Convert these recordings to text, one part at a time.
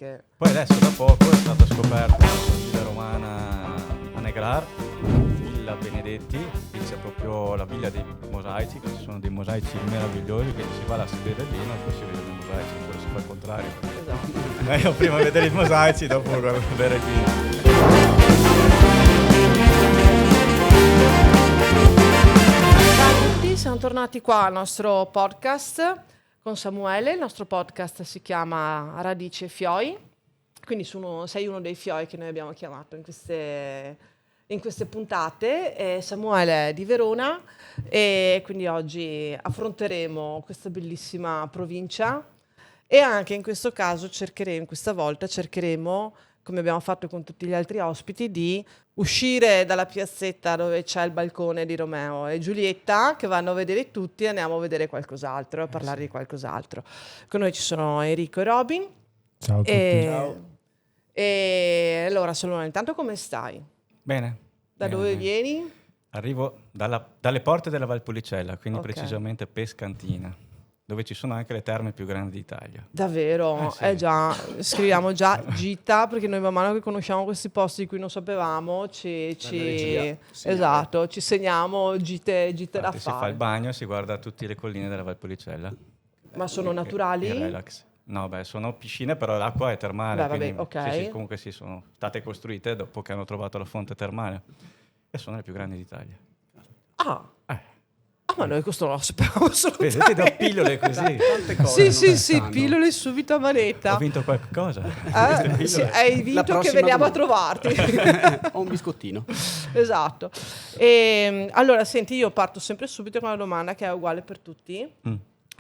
Poi adesso da poco è stata scoperta la villa romana a Negrar, Villa Benedetti, che c'è proprio la villa dei mosaici, che ci sono dei mosaici meravigliosi, che si va là, si beve il vino e poi si vedono i mosaici, oppure si fa il contrario. Esatto. Meglio prima vedere i mosaici, dopo bere il vino. Ciao a tutti, siamo tornati qua al nostro podcast con Samuele. Il nostro podcast si chiama Radici e Fioi, quindi sei uno dei fioi che noi abbiamo chiamato in queste puntate. Samuele è di Verona e quindi oggi affronteremo questa bellissima provincia e anche in questo caso questa volta cercheremo, come abbiamo fatto con tutti gli altri ospiti, di uscire dalla piazzetta dove c'è il balcone di Romeo e Giulietta, che vanno a vedere tutti, e andiamo a vedere qualcos'altro, a parlare di qualcos'altro. Con noi ci sono Enrico e Robin. Ciao a tutti. E, e allora, Salone, intanto come stai? Bene. Da bene, dove bene. vieni? Arrivo dalle porte della Valpolicella, quindi Ok. precisamente Pescantina, dove ci sono anche le terme più grandi d'Italia. Davvero? Sì. Già, scriviamo già gita, perché noi man mano che conosciamo questi posti di cui non sapevamo, esatto, ci segniamo gite da Infatti si fa fare. il bagno e si guarda tutte le colline della Valpolicella. Ma sono naturali? E relax. No, beh, sono piscine, però l'acqua è termale. Beh, vabbè, quindi, ok. sì, comunque sì, sono state costruite dopo che hanno trovato la fonte termale. E sono le più grandi d'Italia. Ah, Eh, ma noi questo non lo sapevamo vedi, ti do assolutamente. pillole così. Tante cose Sì, non sanno. pillole subito a manetta. Ho vinto qualcosa. Queste pillole. Sì, hai vinto che prossima veniamo a domanda. trovarti. Ho un biscottino. Esatto. Allora, senti, io parto sempre subito con una domanda che è uguale per tutti,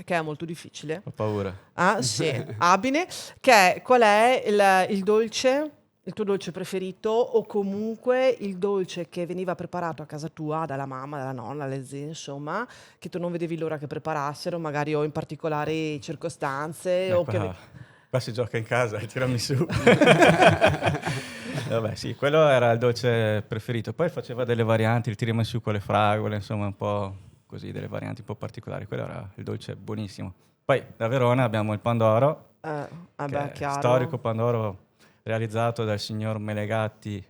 che è molto difficile. Ho paura. Ah, sì, abile, che è qual è il dolce, il tuo dolce preferito, o comunque il dolce che veniva preparato a casa tua dalla mamma, dalla nonna, dalle zie, insomma, che tu non vedevi l'ora che preparassero, magari o in particolari circostanze, o che... Qua si gioca in casa, il tiramisù. Vabbè, sì, quello era il dolce preferito. Poi faceva delle varianti, il tiramisù con le fragole, insomma, un po' così, delle varianti un po' particolari. Quello era il dolce buonissimo. Poi da Verona abbiamo il Pandoro, che vabbè, è chiaro. storico Pandoro realizzato dal signor Melegatti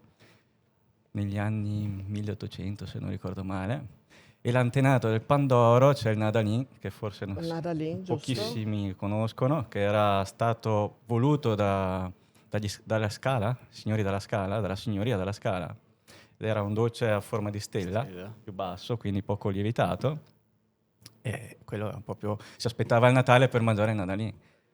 negli anni 1800, se non ricordo male. E l'antenato del Pandoro c'è il Nadalin, che forse Nadalin, giusto? pochissimi conoscono, che era stato voluto dalla Scala, signori della Scala, dalla signoria della Scala. Ed era un dolce a forma di stella, più basso, quindi poco lievitato. E quello era proprio... si aspettava il Natale per mangiare il Nadalin.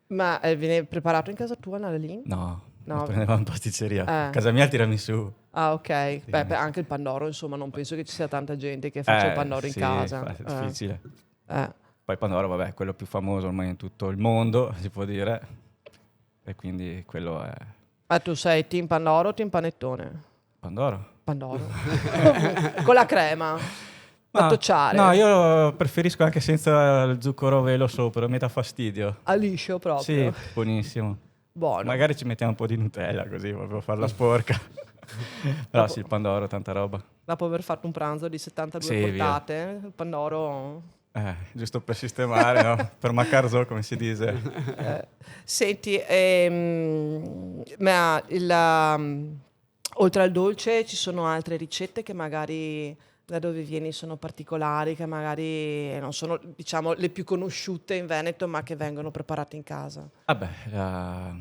Ma viene preparato in casa tua, Nadalin? No, No. lo prendevamo in pasticceria. Eh. A casa mia il tiramisù. Ah, ok. Sì. Beh, anche il Pandoro, insomma, non penso che ci sia tanta gente che faccia il Pandoro in sì, casa. È difficile. Eh. Poi Pandoro, vabbè, è quello più famoso ormai in tutto il mondo, si può dire. E quindi quello è Ma tu sei team Pandoro o team panettone? Pandoro. Pandoro. Con la crema. Da tocciare. No, io preferisco anche senza il zucchero a velo sopra, mi dà fastidio. A liscio proprio. Sì, buonissimo. Buono. Magari ci mettiamo un po' di Nutella così, proprio farla sporca. Però sì, il Pandoro, tanta roba. Dopo aver fatto un pranzo di 72 Sì, via. portate, il Pandoro... Giusto per sistemare, no? Per Macarzo, come si dice. Senti, ma oltre al dolce ci sono altre ricette che magari da dove vieni sono particolari, che magari non sono, diciamo, le più conosciute in Veneto, ma che vengono preparate in casa. Vabbè, la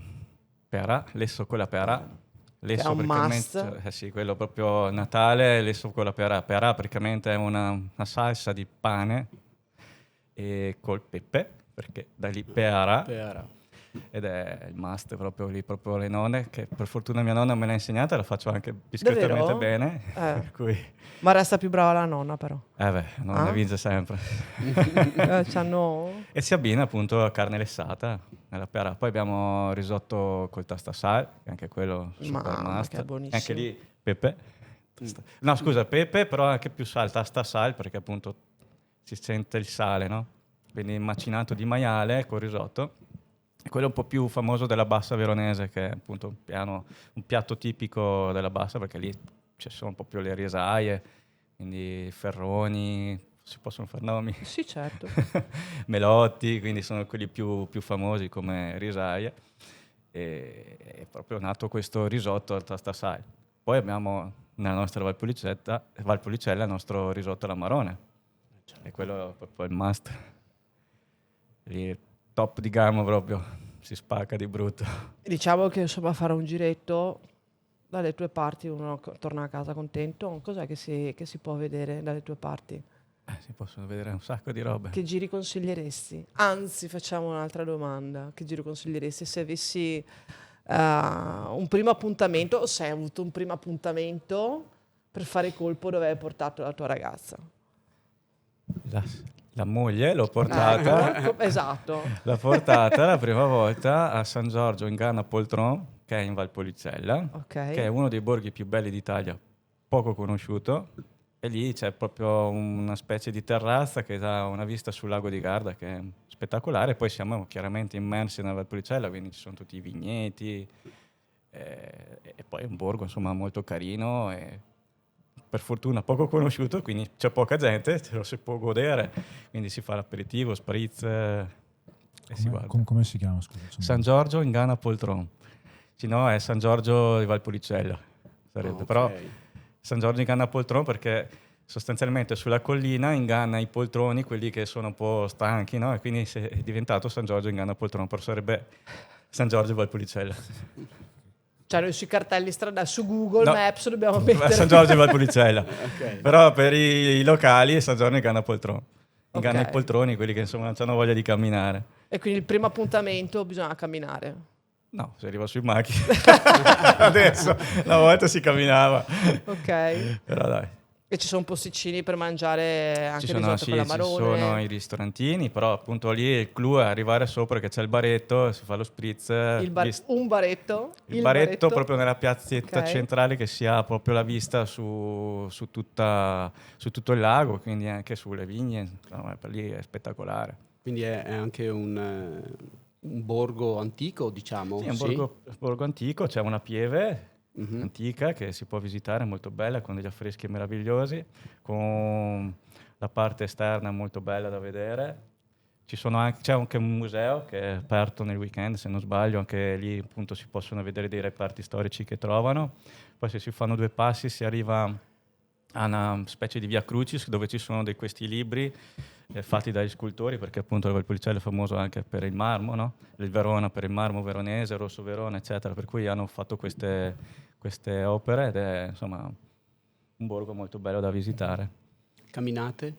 pera, lesso con la pera. Lesso È un praticamente, must. sì, quello proprio Natale, lesso con la pera. Pera praticamente è una salsa di pane e col pepe, perché da lì pera. Ed è il must proprio lì, proprio le nonne, che per fortuna mia nonna me l'ha insegnata, la faccio anche discretamente Davvero? bene. Per cui... Ma resta più brava la nonna, però. nonna vince sempre. C'hanno... E si abbina appunto a carne lessata nella pera. Poi abbiamo risotto col tastasal, che anche quello super Mamma, must. che è buonissimo. Anche lì pepe. No, scusa, pepe, però anche più sal, tastasal, perché appunto si sente il sale, no? Quindi macinato di maiale con risotto. E quello è un po' più famoso della Bassa Veronese, che è appunto un piatto tipico della Bassa, perché lì ci sono proprio le riesaie, quindi ferroni, si possono fare nomi? Sì, certo. Melotti, quindi sono quelli più famosi come riesaie. e è proprio nato questo risotto al tastasai. Poi abbiamo nella nostra Valpolicella il nostro risotto all'amarone, e quello è proprio il must. Lì, top di gamma proprio, si spacca di brutto. Diciamo che insomma fare un giretto dalle tue parti, uno torna a casa contento. Cos'è che si può vedere dalle tue parti? Si possono vedere un sacco di robe. Che giri consiglieresti? Anzi, facciamo un'altra domanda. Che giro consiglieresti se avessi un primo appuntamento, o se hai avuto un primo appuntamento per fare colpo dove hai portato la tua ragazza? La moglie l'ho portata, Esatto. l'ho portata la prima volta a San Giorgio in Ganna Poltron, che è in Valpolicella, Ok. che è uno dei borghi più belli d'Italia, poco conosciuto, e lì c'è proprio una specie di terrazza che dà una vista sul lago di Garda che è spettacolare. Poi siamo chiaramente immersi nella Valpolicella, quindi ci sono tutti i vigneti, e poi è un borgo insomma molto carino e per fortuna poco conosciuto, quindi c'è poca gente, ce lo si può godere, quindi si fa l'aperitivo, spritz e si guarda. Come si chiama? Scusa, San Giorgio in Ganna Poltron, se no è San Giorgio di Valpolicella sarebbe, Ok. però San Giorgio in Ganna Poltron perché sostanzialmente sulla collina inganna i poltroni, quelli che sono un po' stanchi, no? E quindi è diventato San Giorgio in Ganna Poltron, però sarebbe San Giorgio Valpolicella. Cioè noi sui cartelli stradali, su Google No, Maps dobbiamo mettere... San Giorgio Valpolicella. Ok. Però per i locali è San Giorgio in Ganna Poltron. Inganna Ok. i poltroni, quelli che insomma non hanno voglia di camminare. E quindi il primo appuntamento bisogna camminare. No, si arriva sui macchi. Adesso, una volta si camminava. Ok. Però dai. E ci sono posticini per mangiare anche il risotto con Ci l'amarone. sono i ristorantini, però appunto lì il clou è arrivare sopra che c'è il baretto, si fa lo spritz. Un baretto. Il baretto proprio nella piazzetta Ok. centrale che si ha proprio la vista su tutto il lago, quindi anche sulle vigne. No, per lì è spettacolare. Quindi è anche un borgo antico, diciamo. Sì, è un borgo antico, c'è una pieve Mhm. antica che si può visitare, molto bella, con degli affreschi meravigliosi, con la parte esterna molto bella da vedere. C'è anche un museo che è aperto nel weekend, se non sbaglio, anche lì appunto si possono vedere dei reperti storici che trovano. Poi se si fanno 2 passi si arriva a una specie di via Crucis dove ci sono questi libri fatti dagli scultori, perché appunto il Valpolicella è famoso anche per il marmo, no? Il Verona per il marmo veronese, Rosso Verona, eccetera, per cui hanno fatto queste opere ed è insomma un borgo molto bello da visitare. Camminate?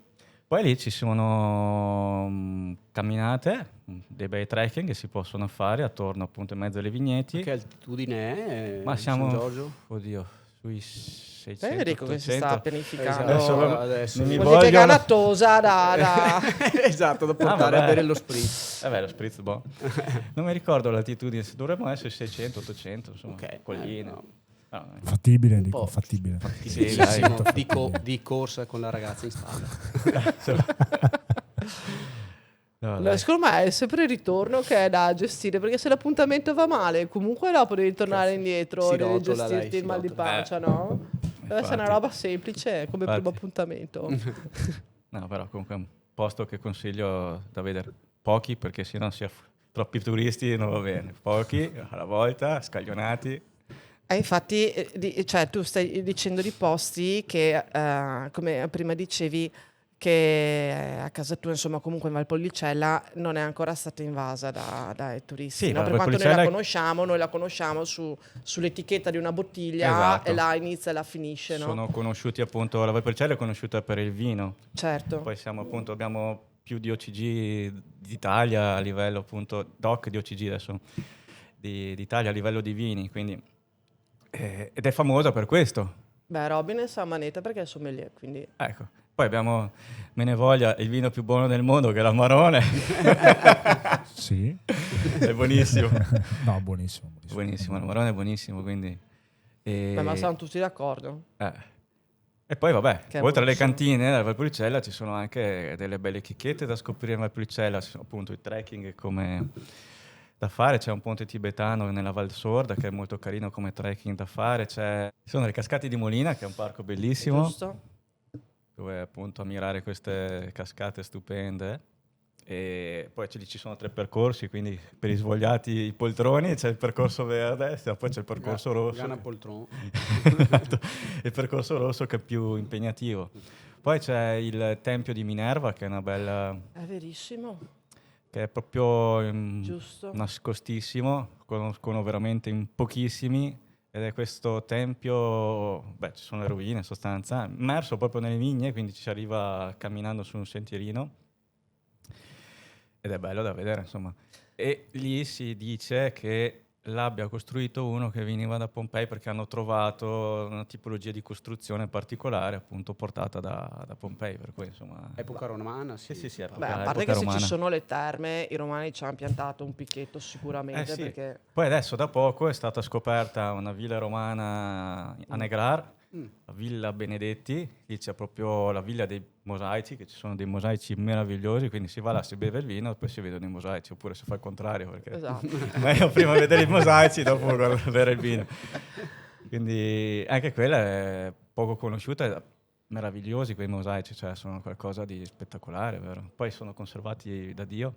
Poi lì ci sono camminate, dei bei trekking che si possono fare attorno appunto in mezzo alle vigneti. Che altitudine è Ma siamo, San Giorgio? oddio, sui 600, Enrico che si 800. sta pianificando. Adesso non mi Vuol dire che vogliono- Ganattosa da... esatto, da portare vabbè. a bere lo spritz. Lo spritz boh. Non mi ricordo l'altitudine, dovremmo essere 600, 800, insomma, Ok, colline. no. No, Fattibile, Un dico, po'. fattibile. sì, dai. Di corsa con la ragazza in strada. No, No, dai. secondo me è sempre il ritorno che è da gestire, perché se l'appuntamento va male, comunque dopo devi tornare indietro, Si devi rotola, dai, gestirti si il mal di rotola. pancia, no? Deve essere una Infatti. roba semplice come Infatti. primo appuntamento. No, però comunque è un posto che consiglio da vedere. Pochi, perché sennò si ha troppi turisti non va bene. Pochi, alla volta, scaglionati. E infatti, cioè, tu stai dicendo di posti che, come prima dicevi, che a casa tua, insomma, comunque in Valpolicella non è ancora stata invasa dai turisti. Sì, no? la Per quanto Valpolicella noi la conosciamo sull'etichetta di una bottiglia Esatto. e là inizia e là finisce, no? Sono conosciuti appunto, la Valpolicella è conosciuta per il vino. Certo. Poi abbiamo più di OCG d'Italia a livello appunto, DOC di OCG adesso, d'Italia a livello di vini, quindi, ed è famosa per questo. Beh, Robin è sa manetta perché è sommelier, quindi... Ecco. Poi abbiamo Menevoglia, il vino più buono del mondo, che è l'Amarone. Sì. È buonissimo. No, buonissimo. Buonissimo, l'Amarone è buonissimo, quindi... Beh, ma siamo tutti d'accordo. E poi vabbè, Che è oltre alle buonissimo. cantine della Valpolicella ci sono anche delle belle chicchette da scoprire in Valpolicella, ci sono appunto i trekking come da fare, c'è un ponte tibetano nella Val Sorda che è molto carino come trekking da fare, ci sono le cascate di Molina che è un parco bellissimo Giusto? dove appunto ammirare queste cascate stupende E poi ci sono 3 percorsi, quindi per i svogliati i poltroni c'è il percorso verde, poi c'è il percorso rosso. Gana Poltron. Esatto, il percorso rosso che è più impegnativo. Poi c'è il Tempio di Minerva, che è una bella... È verissimo, che è proprio giusto. nascostissimo, conoscono veramente in pochissimi, ed è questo tempio, ci sono le rovine in sostanza, immerso proprio nelle vigne, quindi ci si arriva camminando su un sentierino, ed è bello da vedere, insomma. E lì si dice che l'abbia costruito uno che veniva da Pompei, perché hanno trovato una tipologia di costruzione particolare, appunto portata da Pompei, per cui insomma... Epoca romana, sì. Sì, Beh, epoca a parte che se romana. ci sono le terme, i romani ci hanno piantato un picchetto sicuramente, Sì. perché Poi adesso da poco è stata scoperta una villa romana a Negrar, la Villa Benedetti, lì c'è proprio la villa dei mosaici, che ci sono dei mosaici meravigliosi, quindi si va là, si beve il vino e poi si vedono i mosaici, oppure si fa il contrario, perché esatto. meglio prima vedere i mosaici, dopo bere il vino. Quindi anche quella è poco conosciuta, meravigliosi quei mosaici, cioè sono qualcosa di spettacolare, vero? Poi sono conservati da Dio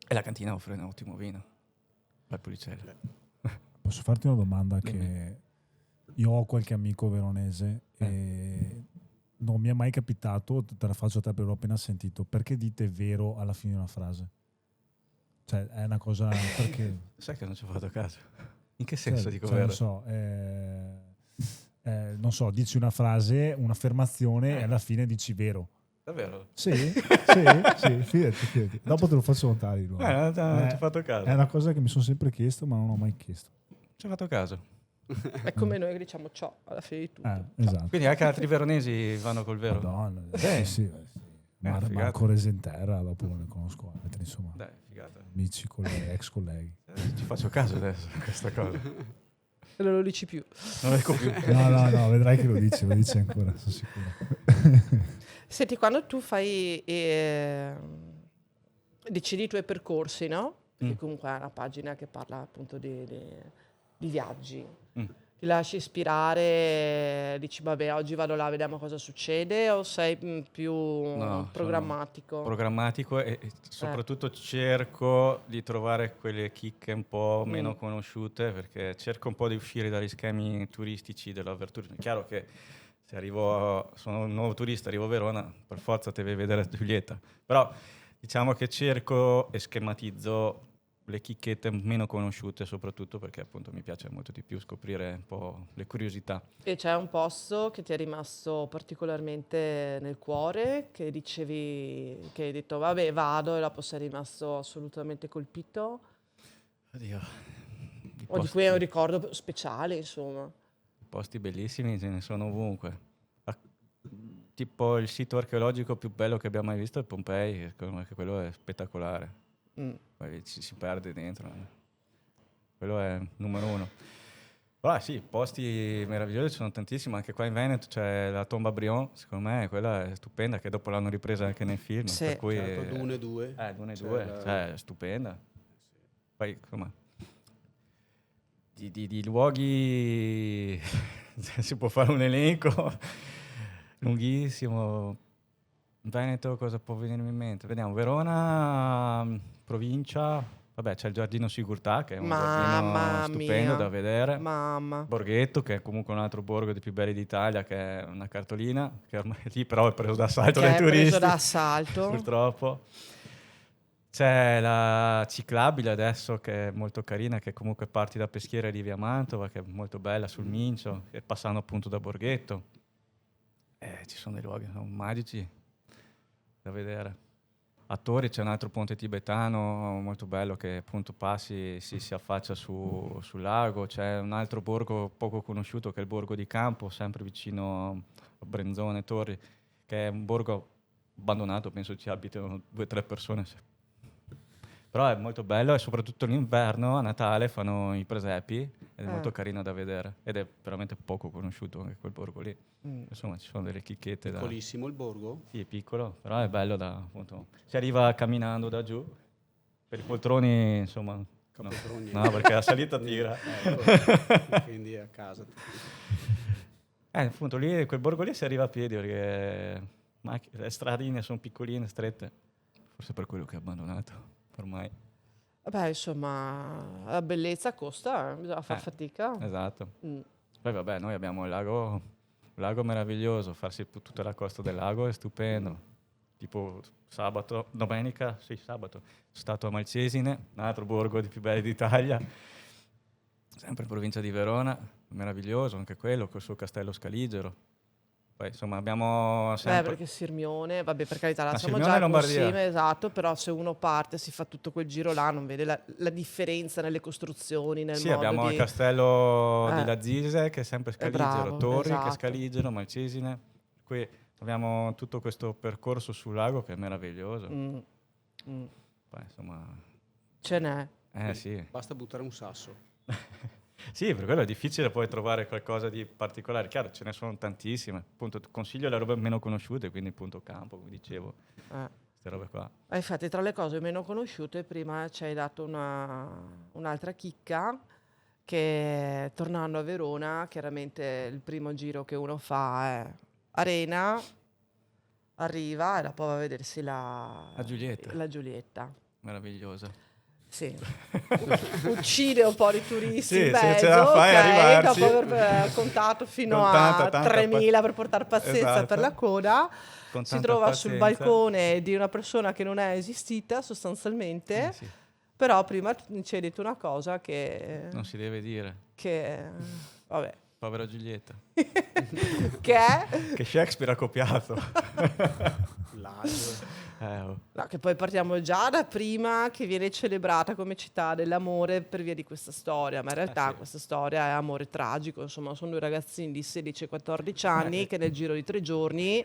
e la cantina offre un ottimo vino, al Pulicello. Posso farti una domanda? Dimmi. Che io ho qualche amico veronese e non mi è mai capitato, te la faccio a te, però l'ho appena sentito. Perché dite vero alla fine di una frase? Cioè è una cosa perché... Sai che non ci ho fatto caso? In che senso dico cioè, vero? non so, dici una frase, un'affermazione e alla fine dici vero. Davvero? Sì, fidati. Dopo te lo faccio notare. Non ci ho fatto caso. È una cosa che mi sono sempre chiesto ma non ho mai chiesto. Ci ho fatto caso. È come noi che diciamo ciao alla fine di tutto. Esatto. Quindi anche altri veronesi vanno col vero? Madonna, sì. figata. Marco Resenterra, dopo ne conosco altri, insomma, Dai, figata. amici, ex colleghi. Ci faccio caso adesso a questa cosa. E non lo dici più. Non lo dico più. No, vedrai che lo dice ancora, sono sicuro. Senti, quando tu fai decidi i tuoi percorsi, no? Perché comunque è una pagina che parla appunto di viaggi. Ti lasci ispirare, dici vabbè oggi vado là, vediamo cosa succede, o sei più No, programmatico? sono programmatico e soprattutto cerco di trovare quelle chicche un po' meno conosciute, perché cerco un po' di uscire dagli schemi turistici dell'avventura. È chiaro che se sono un nuovo turista, arrivo a Verona, per forza devi vedere Giulietta, però diciamo che cerco e schematizzo le chicchette meno conosciute, soprattutto perché appunto mi piace molto di più scoprire un po' le curiosità. E c'è un posto che ti è rimasto particolarmente nel cuore, che dicevi, che hai detto vabbè vado, e dopo sei rimasto assolutamente colpito? Oddio, O di cui hai un ricordo speciale, insomma. posti bellissimi ce ne sono ovunque. Tipo il sito archeologico più bello che abbiamo mai visto è Pompei, secondo me che quello è spettacolare. Poi ci si perde dentro. Quello è numero uno. Però sì, posti meravigliosi ci sono tantissimi, anche qua in Veneto c'è la tomba Brion, secondo me quella è stupenda, che dopo l'hanno ripresa anche nei film. Sì. Per cui, Certo, Dune 2. Dune C'è 2, la- cioè, è stupenda. Poi, insomma, di luoghi si può fare un elenco lunghissimo. Veneto, cosa può venirmi in mente? Vediamo, Verona, provincia, vabbè c'è il Giardino Sigurtà, che è un Mamma giardino stupendo mia. da vedere. Mamma. Borghetto, che è comunque un altro borgo dei più belli d'Italia, che è una cartolina, che ormai lì però è preso d'assalto Che dai è turisti. preso d'assalto. Purtroppo. C'è la ciclabile adesso, che è molto carina, che comunque parti da Peschiera di Via Mantova, che è molto bella sul Mincio, e passando appunto da Borghetto. Ci sono dei luoghi sono magici da vedere. A Tori c'è un altro ponte tibetano molto bello che appunto passi, si affaccia sul lago. C'è un altro borgo poco conosciuto che è il borgo di Campo, sempre vicino a Brenzone, Torri, che è un borgo abbandonato, penso ci abitano 2 o 3 persone. Però è molto bello e soprattutto l'inverno, a Natale, fanno i presepi ed è molto carino da vedere ed è veramente poco conosciuto anche quel borgo lì. Insomma, ci sono delle chicchette. Piccolissimo il borgo. Sì, è piccolo, però è bello appunto. Si arriva camminando da giù. Per i poltroni, insomma, no, Capoltroni. perché la salita tira. Quindi è a casa. Appunto, lì, quel borgo lì si arriva a piedi perché le stradine sono piccoline, strette. Forse per quello che è abbandonato ormai. Vabbè, insomma, la bellezza costa, bisogna far fatica. Esatto. Mm. Poi vabbè, noi abbiamo il lago meraviglioso, farsi tutta la costa del lago è stupendo. Tipo domenica, sabato, sono stato a Malcesine, un altro borgo di più belli d'Italia, sempre in provincia di Verona, meraviglioso anche quello, col suo castello Scaligero. Poi insomma abbiamo sempre... Perché Sirmione, vabbè, per carità, la Ma siamo Sirmione già è con Lombardia. Sime, esatto, però se uno parte, si fa tutto quel giro là, non vede la differenza nelle costruzioni, nel Sì, modo abbiamo di... il castello di Lazise che è sempre Scaligero, bravo, Torri che è esatto. Scaligero, Malcesine. Qui abbiamo tutto questo percorso sul lago che è meraviglioso. Mm. Poi insomma... Ce n'è. Sì. Basta buttare un sasso. Sì, per quello è difficile poi trovare qualcosa di particolare. Chiaro, ce ne sono tantissime. Appunto, consiglio le robe meno conosciute, quindi appunto campo, come dicevo, queste robe qua. Infatti, tra le cose meno conosciute, prima ci hai dato un'altra chicca che, tornando a Verona, chiaramente il primo giro che uno fa è Arena, arriva e poi va a vedersi la Giulietta. Meravigliosa. Sì, uccide un po' di turisti Sì, in se mezzo, ce la fai arrivarci. dopo aver contato fino Con a tanta 3.000 per portare pazienza Esatto. per la coda, Con si tanta trova sul pazienza. balcone di una persona che non è esistita sostanzialmente, Sì. però prima ci hai detto una cosa che Non si deve dire. vabbè, Povera Giulietta. che è... Che Shakespeare ha copiato. L'agio. No, che poi partiamo già da prima che viene celebrata come città dell'amore per via di questa storia, ma in realtà sì. questa storia è amore tragico, insomma sono due ragazzini di 16 e 14 anni che nel giro di 3 giorni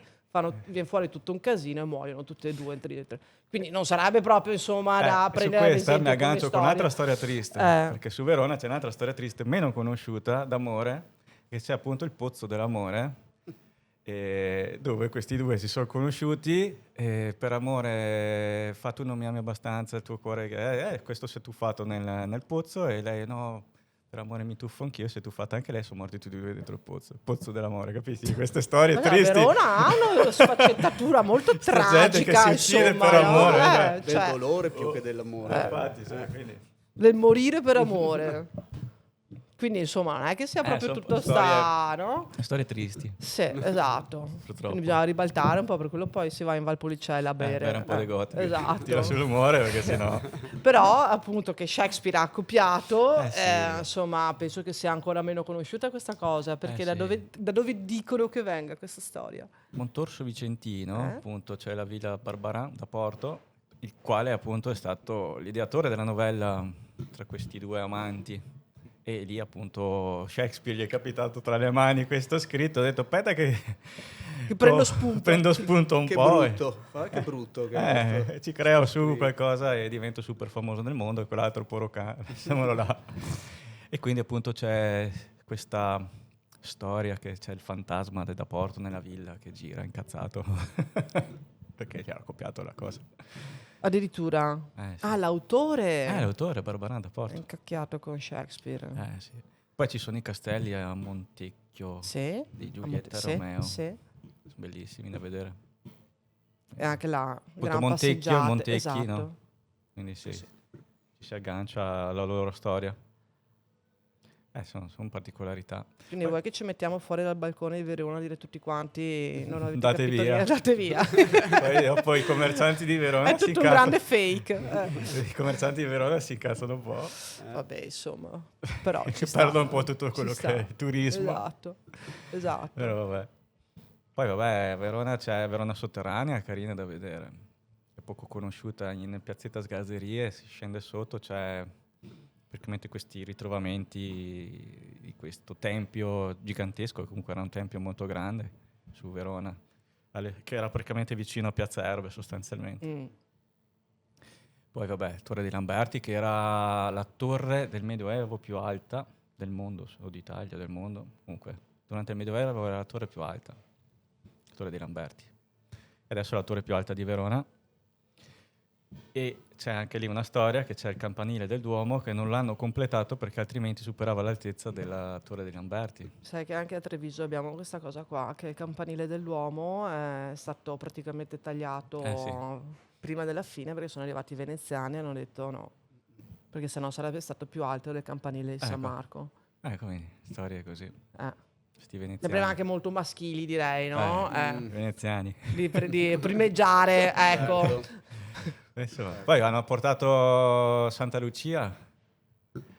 viene fuori tutto un casino e muoiono tutte e due in 3. Quindi non sarebbe proprio insomma da Su prendere ad questa mi esempio come aggancio con un'altra storia triste, perché su Verona c'è un'altra storia triste meno conosciuta d'amore, che c'è appunto il Pozzo dell'Amore, dove questi due si sono conosciuti e per amore fa tu non mi ami abbastanza, il tuo cuore questo si è tuffato nel pozzo e lei no, per amore mi tuffo anch'io, si è tuffata anche lei, sono morti tutti e due dentro il pozzo dell'amore, capisci? Queste storie Ma tristi. Verona ha una sfaccettatura molto Sta gente tragica, che si uccide insomma, per no? amore, Del dolore più che dell'amore. Infatti, quindi... Del morire per amore. Quindi insomma non è che sia proprio sono tutto no? storie tristi. Sì, esatto. Purtroppo. Quindi bisogna ribaltare un po', per quello poi si va in Valpolicella a bere. Un po' di gote. Esatto. Tira sull'umore perché sennò... Però appunto che Shakespeare ha copiato, Sì. insomma penso che sia ancora meno conosciuta questa cosa, perché da dove dicono che venga questa storia? Montorso Vicentino, appunto, c'è la Villa Barbarin da Porto, il quale appunto è stato l'ideatore della novella tra questi due amanti. E lì appunto Shakespeare gli è capitato tra le mani questo scritto, ha detto aspetta che prendo spunto. Prendo spunto un Che po'. brutto, che brutto. Che Ci creo su qualcosa e divento super famoso nel mondo e quell'altro puro cane, siamolo là. E quindi appunto c'è questa storia che c'è il fantasma da Porto nella villa che gira incazzato perché gli ha copiato la cosa. Addirittura. Sì. L'autore L'autore Barbarin da è Porto. incacchiato con Shakespeare. Sì. Poi ci sono i castelli a Montecchio di Giulietta e Romeo. Sì. Sono bellissimi da vedere. E anche là, Appunto gran Montecchio, passeggiate. Montecchi, Esatto. no? Quindi ci si aggancia alla loro storia. Sono particolarità. Quindi vuoi che ci mettiamo fuori dal balcone di Verona a dire tutti quanti non avete Date capito via. niente, andate via. Poi dopo i commercianti di Verona È tutto un grande fake. I commercianti di Verona si incazzano un po'. Vabbè, insomma, però ci Che sta. perdono un po' tutto quello Ci che sta. è il turismo. Esatto. Però vabbè. Poi vabbè, Verona c'è Verona Sotterranea, carina da vedere. È poco conosciuta, in piazzetta Sgazerie, si scende sotto, c'è praticamente questi ritrovamenti di questo tempio gigantesco, che comunque era un tempio molto grande su Verona, che era praticamente vicino a Piazza Erbe sostanzialmente. Poi vabbè, Torre dei Lamberti, che era la torre del Medioevo più alta del mondo, o d'Italia, del mondo. Comunque, durante il Medioevo era la torre più alta, la Torre dei Lamberti. E adesso è la torre più alta di Verona. E c'è anche lì una storia che c'è il campanile del Duomo che non l'hanno completato perché altrimenti superava l'altezza della Torre dei Lamberti. Sai che anche a Treviso abbiamo questa cosa qua, che il campanile del Duomo è stato praticamente tagliato prima della fine, perché sono arrivati i veneziani e hanno detto no, perché sennò sarebbe stato più alto le campanile di San Ecco. Marco. Quindi storie così. Eh. Sti veneziani. Sembrava anche molto maschili, direi, no? Veneziani. Di primeggiare, ecco. Insomma, poi hanno portato Santa Lucia.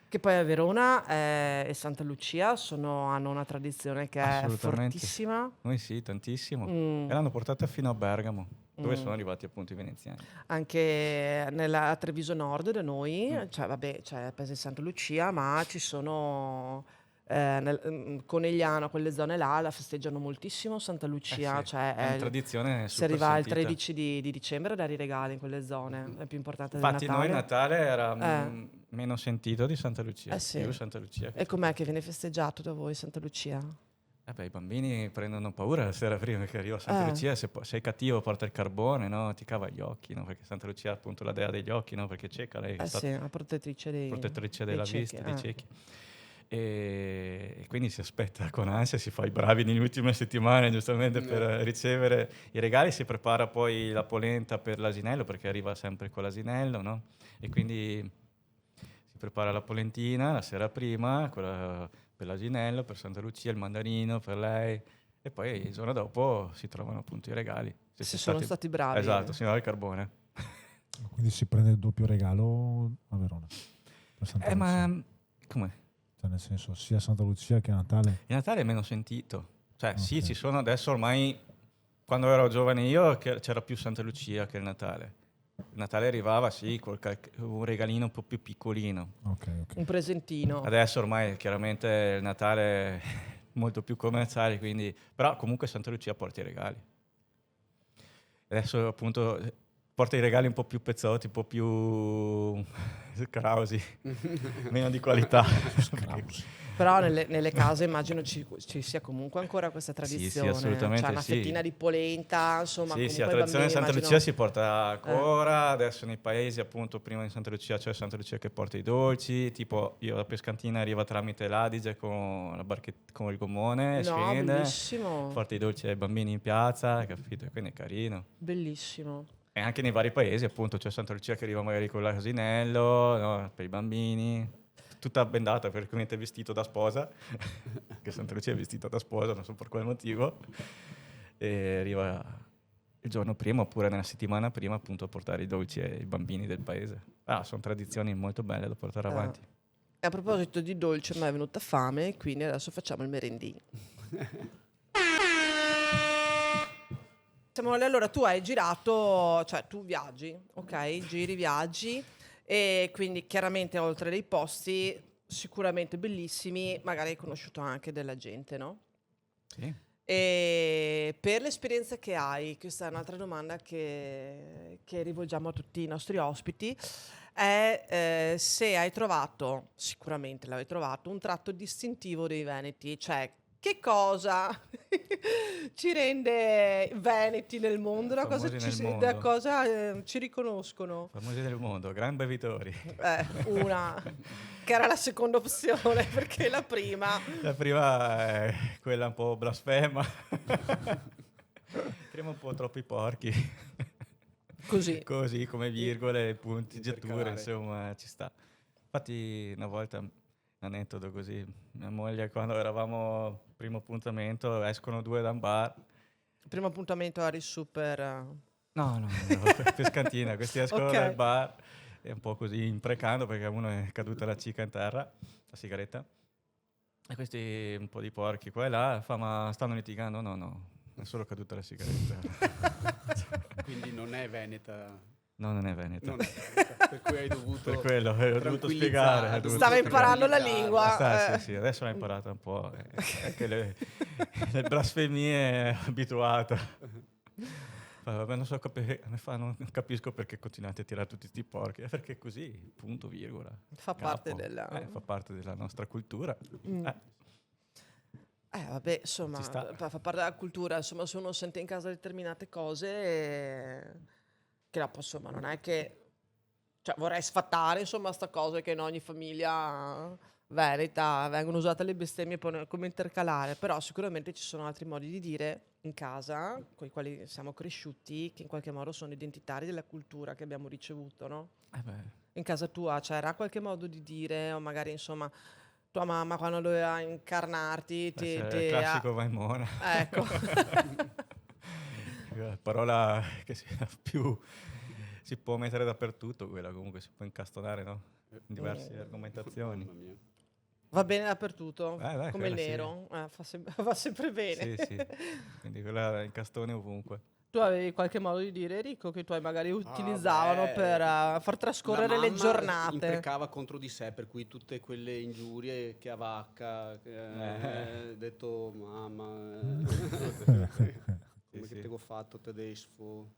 Che poi a Verona e Santa Lucia hanno una tradizione che è Assolutamente. fortissima. Noi sì, tantissimo. Mm. E l'hanno portata fino a Bergamo, dove sono arrivati appunto i veneziani. Anche nella Treviso Nord da noi, cioè vabbè, c'è Paese di Santa Lucia, ma ci sono Conegliano, quelle zone là, la festeggiano moltissimo Santa Lucia, Sì, cioè è una tradizione si super arriva il sentita. 13 di dicembre a dare i regali in quelle zone, è più importante Infatti del noi Natale. Natale era meno sentito di Santa Lucia, Sì. più Santa Lucia. E com'è che viene festeggiato da voi Santa Lucia? I bambini prendono paura la sera prima che arriva Santa Lucia, se sei cattivo porta il carbone, no? Ti cava gli occhi, no? Perché Santa Lucia è appunto la dea degli occhi, no? Perché è cieca, lei è stata Sì, la protettrice della ciechi, vista, dei ciechi. E quindi si aspetta con ansia, si fa i bravi nelle ultime settimane giustamente per ricevere i regali, si prepara poi la polenta per l'asinello perché arriva sempre con l'asinello, no? E quindi si prepara la polentina la sera prima, quella per l'asinello, per Santa Lucia, il mandarino per lei e poi il giorno dopo si trovano appunto i regali. Se sono stati bravi. Esatto, si va al carbone. Quindi si prende il doppio regalo a Verona. Per Santa Lucia. Ma come? Cioè, nel senso, sia Santa Lucia che Natale. Il Natale è meno sentito. Cioè, sì, Ok. ci sono adesso ormai, quando ero giovane io, c'era più Santa Lucia che il Natale. Il Natale arrivava, sì, con un regalino un po' più piccolino. Ok. Un presentino. Adesso ormai chiaramente il Natale è molto più commerciale, quindi... Però comunque Santa Lucia porta i regali. Adesso appunto porta i regali un po' più pezzotti, un po' più crausi, meno di qualità. Però nelle case immagino ci sia comunque ancora questa tradizione. assolutamente Cioè una sì. fettina di polenta, insomma. Sì, comunque la i tradizione di bambini, Santa immagino- Lucia si porta ancora, adesso nei paesi appunto prima di Santa Lucia c'è Santa Lucia che porta i dolci, tipo io la pescantina arriva tramite l'Adige con con il gommone, No, scende, bellissimo. porta i dolci ai bambini in piazza, capito? Quindi è carino. Bellissimo. E anche nei vari paesi appunto c'è Santa Lucia che arriva magari con l'asinello, no, per i bambini, tutta bendata praticamente vestito da sposa, che Santa Lucia è vestita da sposa, non so per quale motivo, e arriva il giorno prima oppure nella settimana prima appunto a portare i dolci ai bambini del paese. Sono tradizioni molto belle da portare avanti. E a proposito di dolce, mi è venuta fame, quindi adesso facciamo il merendino. Allora, tu hai girato, cioè tu viaggi, ok? Giri, viaggi e quindi chiaramente oltre dei posti sicuramente bellissimi, magari hai conosciuto anche della gente, no? Sì. E per l'esperienza che hai, questa è un'altra domanda che rivolgiamo a tutti i nostri ospiti, è se hai trovato, sicuramente l'hai trovato, un tratto distintivo dei veneti, cioè che cosa ci rende veneti nel mondo, da cosa, Famosi nel da mondo. cosa ci riconoscono? Famosi del mondo, gran bevitori. Una, che era la seconda opzione, perché la prima... La prima è quella un po' blasfema. Prima un po' troppi porchi. Così. Così come virgole, punteggiature, Intercalare. insomma, ci sta. Infatti una volta, un aneddoto così, mia moglie quando eravamo primo appuntamento, escono due da un bar. Primo appuntamento a Super... No, pescantina, questi escono Ok. dal bar e un po' così imprecando perché a uno è caduta la cicca in terra, la sigaretta. E questi un po' di porchi qua e là, ma stanno litigando? No, è solo caduta la sigaretta. Quindi non è veneta. No, non è veneto. Non è veneta, per cui hai dovuto Per quello, ho dovuto tranquillizzare, spiegare. hai dovuto Stava imparando la tranquillizzare. lingua. Sì, adesso l'ho imparata un po'. Anche le blasfemie abituata. Vabbè, non non capisco perché continuate a tirare tutti questi porchi. È perché così, punto, virgola. Fa parte capo. della... Fa parte della nostra cultura. Mm. Vabbè, insomma, Ci sta. fa parte della cultura, insomma, se uno sente in casa determinate cose, che dopo, insomma, non è che... Cioè, vorrei sfatare, insomma, sta cosa che in ogni famiglia veneta, vengono usate le bestemmie come intercalare, però sicuramente ci sono altri modi di dire in casa, con i quali siamo cresciuti, che in qualche modo sono identitari della cultura che abbiamo ricevuto, no? In casa tua c'era qualche modo di dire, o magari insomma tua mamma quando doveva incarnarti C'è il classico vai mona. Ecco. Parola che si può mettere dappertutto, quella comunque si può incastonare, no? In diverse argomentazioni. Mamma mia. Va bene dappertutto, Dai, come il quella sì. nero, va sempre bene. Sì, sì. Quindi quella incastone ovunque. Tu avevi qualche modo di dire, Enrico, che i tuoi magari utilizzavano per far trascorrere La le mamma giornate? imprecava contro di sé, per cui tutte quelle ingiurie che a vacca, detto mamma, come che sì. te ho fatto tedesco,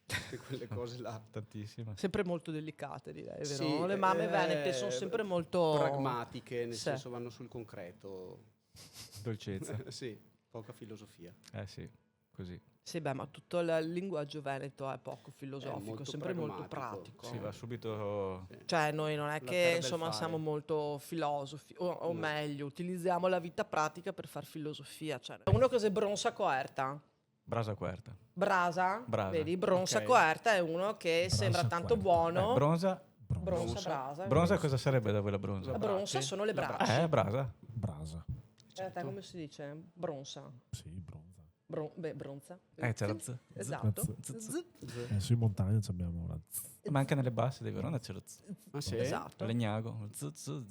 tutte quelle cose là. Tantissimo. Sempre molto delicate, direi, vero? Sì, Le mamme venete sono sempre molto pragmatiche, nel Sì. senso vanno sul concreto. Dolcezza. Sì, poca filosofia. Sì, così. Sì, beh, ma tutto il linguaggio veneto è poco filosofico, molto sempre molto pragmatico. pratico. Si va subito... Cioè, noi non è La che terra del insomma fare. siamo molto filosofi, o No. meglio, utilizziamo la vita pratica per far filosofia. Cioè, uno cos'è bronza coerta? Brasa quarta. Brasa, Brasa. vedi, bronza Ok. coerta è uno che sembra tanto coerta. buono. Bronza. Bronza, brasa. Bronza cosa sarebbe da voi la bronza? La bronza sono le braccia. Brasa. Brasa. A te come si dice? Bronza. Sì, bronza. Bronza. C'è la Z. Esatto. Z. Su in montagna abbiamo la Z. Ma anche nelle basse di Verona c'è lo Z. Ah, sì? Esatto. Legnago. Z.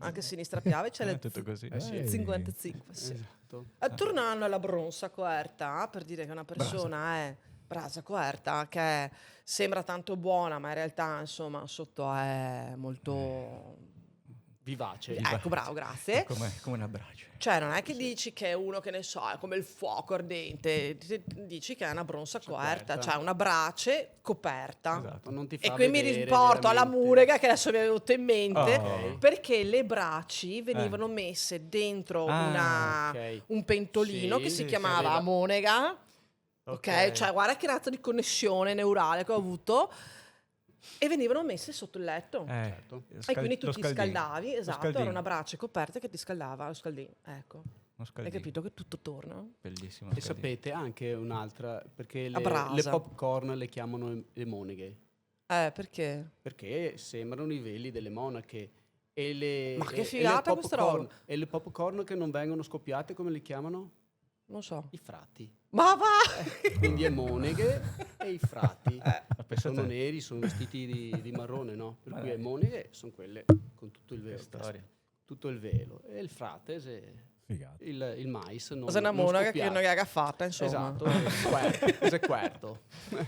Anche a sinistra Piave c'è la tutto così. sì. 55. Sì. Esatto. Tornando alla bronza coerta, per dire che una persona è brasa coerta, che sembra tanto buona, ma in realtà insomma sotto è molto... Vivace. Ecco, bravo, grazie. Come un abbraccio. Cioè non è che dici che è uno che ne so, è come il fuoco ardente, dici che è una bronza coerta, coperta. cioè una brace coperta. Esatto. Non ti fa E qui mi vedere riporto alla veramente. Murega che adesso mi è venuto in mente, Oh. perché le braci venivano messe dentro ok. un pentolino Sì, che si sì, chiamava aveva- monega, ok? Cioè guarda che razza di connessione neurale che ho avuto, e venivano messe sotto il letto. Certo. E quindi tu ti scaldavi, esatto, era una brace coperta che ti scaldava, lo scaldino, ecco. Hai capito che tutto torna? Bellissimo. E sapete anche un'altra, perché A brasa. le popcorn le chiamano le moneghe, Perché? perché sembrano i veli delle monache. E le, Ma che e figata le questa popcorn- roba. E le popcorn che non vengono scoppiate, come le chiamano? Non so. I frati. Ma va! Quindi è moneghe e i frati. pensa Sono te. neri, sono vestiti di marrone, no? Per Ma cui dai. le moneghe sono quelle con tutto il velo. storia. Tutto il velo. E il frate, Figata. il mais non Cosa è una non monaca che scoppiato. non è fatta, insomma. Esatto, è quarto.